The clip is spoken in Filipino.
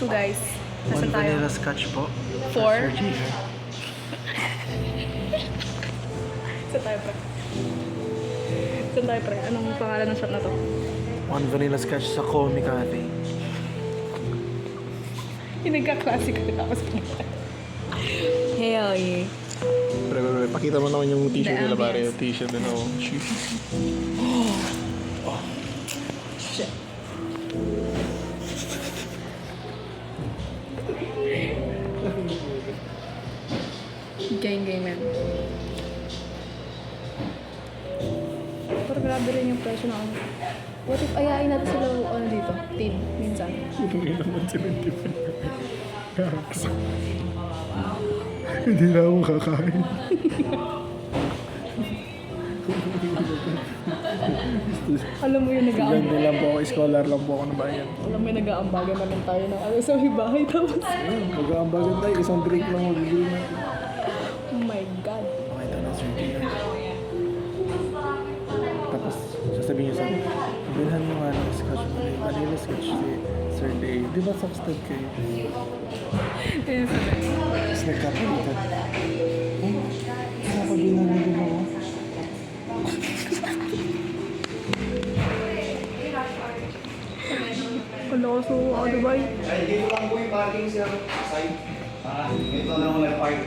So guys, One nasan tayo? vanilla scotch po. 4. Sir G. Saan tayo pre? Saan tayo pre? Anong pangalan ng shop na to? One vanilla scotch sa Komi Cafe. Yung nagka-classic ko tapos hell yeah. Pre, pakita mo naman yung t-shirt The nila pare. ambience. Yung t-shirt na ako. Shit. Game man. Pero grabe rin yung presyo na ano. What if ayain natin sila ano dito? Team, minsan. Hindi naman 75. Kaksa. Hindi na ako kakain. Alam mo yung Ganda nag-aambagan. lang po ako. Scholar lang po ako na bayan. Alam mo yung nag-aambagan na lang tayo ng ano sa bahay tapos. Ayun, mag-aambagan tayo. Isang drink lang magiging natin. Oh my God. Okay, ito na Sir G. Tapos, sasabihin niyo sa akin, Bilhan mo nga ng scotch vanilla scotch si Sir Dave. Di ba subscribe kayo? Ayun sa Tapos nagkapalitan. Oh, nakapagbilan na din ako. Kaloso ako, Dubai. Ay, dito lang po yung parking sa side. Ito lang may park.